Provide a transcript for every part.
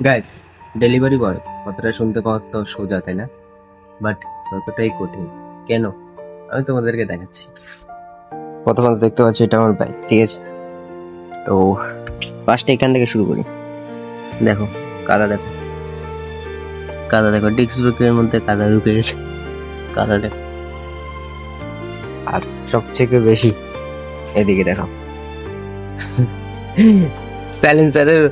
Guys, delivery boy কথাটা শুনতে কত সোজা, তাই না? বাট ততটাই কঠিন। কেন? আমি তোমাদেরকে দেখাচ্ছি। প্রথমত দেখতে পাচ্ছি এটা আমার বাইক, ঠিক আছে? তো ফার্স্টে এখান থেকে শুরু করি। দেখো, কাদা দেখো, কাদা দেখো, ডিস্ক ব্রেকের মধ্যে কাদা ঢুকে গেছে। কাদা দেখো। আর সবথেকে বেশি এদিকে দেখো, সাইলেন্সারের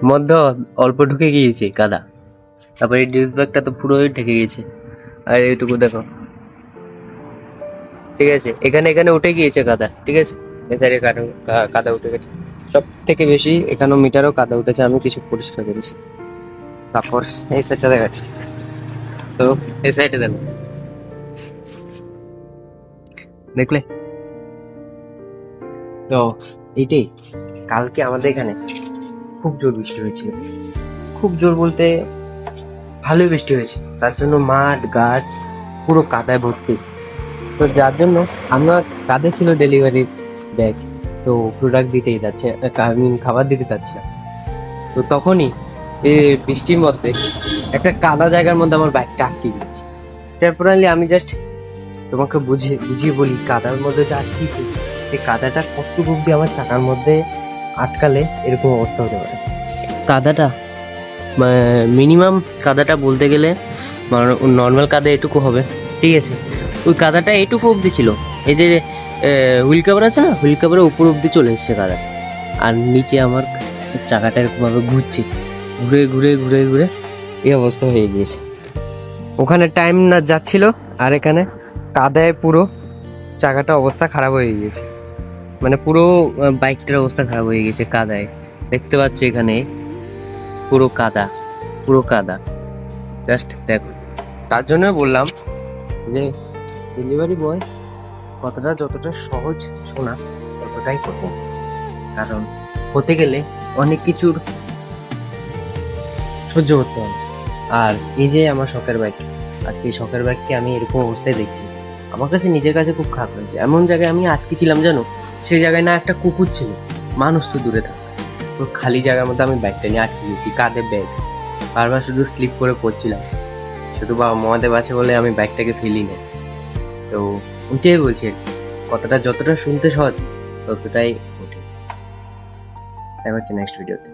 মধ্যে অল্প ঢুকে গিয়েছে কাদা। তারপরে এই ডিস্ক ব্রেকটা তো পুরোই ঢেকে গেছে। আর এইটুকু দেখো, ঠিক আছে? এখানে এখানে উঠে গিয়েছে কাদা, ঠিক আছে? এ সাইডে কাদা উঠে গেছে। সব থেকে বেশি এখানেও মিটারও কাদা উঠেছে, আমি কিছু পরিষ্কার করেছি। তারপর এই সাইডটা দেখাচ্ছি। তো এই সাইডে দেখো, দেখলে? তো এইটাই, কালকে আমাদের এখানে খুব জোর বৃষ্টি হয়েছিল। খুব জোর বলতে ভালোই বৃষ্টি হয়েছে, তার জন্য মাঠ ঘাট পুরো কাদায় ভর্তি। তো যার জন্য আমার কাঁধে ছিল ডেলিভারির ব্যাগ, তো প্রোডাক্ট দিতেই যাচ্ছে, খাবার দিতে যাচ্ছিলাম। তো তখনই এই বৃষ্টির মধ্যে একটা কাদা জায়গার মধ্যে আমার বাইকটা আটকে গেছে। টেম্পোরালি আমি জাস্ট তোমাকে বুঝিয়ে বুঝিয়ে বলি, কাদার মধ্যে যে আটকেছে, এই কাদাটা কতটুকু অব্দি আমার চাকার মধ্যে আটকালে এরকম অবস্থা হতে পারে। কাদাটা মিনিমাম, কাদাটা বলতে গেলে নর্মাল কাদা এটুকু হবে, ঠিক আছে? ওই কাদাটা এটুকু অবধি ছিল। এই যে হুইল কাভার আছে না, হুইল কাভারের উপর অবধি চলে এসছে কাদা। আর নিচে আমার চাকাটা এরকমভাবে ঘুরছে, ঘুরে ঘুরে ঘুরে ঘুরে এই অবস্থা হয়ে গিয়েছে। ওখানে টাইম না যাচ্ছিল, আর এখানে কাদায় পুরো চাকাটা অবস্থা খারাপ হয়ে গিয়েছে। মানে পুরো বাইকটার অবস্থা খারাপ হয়ে গেছে কাদায়। দেখতে পাচ্ছ এখানে পুরো কাদা, পুরো কাদা। জাস্ট দেখো, তার জন্য বললাম যে ডেলিভারি বয় কথাটা যতটা সহজ শোনা, ততটাই কঠিন। কারণ হতে গেলে অনেক কিছুর সহ্য করতে হবে। আর এই যে আমার শখের বাইক, আজকে এই শখের বাইককে আমি এরকম অবস্থায় দেখছি, আমার কাছে নিজের কাছে খুব খারাপ লাগছে। এমন জায়গায় আমি আটকে ছিলাম জানো, সেই জায়গায় না একটা কুকুর ছিল, মানুষ তো দূরে থাকে। তো খালি জায়গার মধ্যে আমি বাইকটা নিয়ে আটকে গেছি, কাঁধে ব্যাগ, বারবার শুধু স্লিপ করে পড়ছিলাম। শুধু বাবা মহাদেব আছে বলে আমি বাইকটাকে ফেলি না। তো ওইটাই বলছি, কথাটা যতটা শুনতে সহজ, ততটাই কঠিন। দেখা হচ্ছে নেক্সট ভিডিওতে।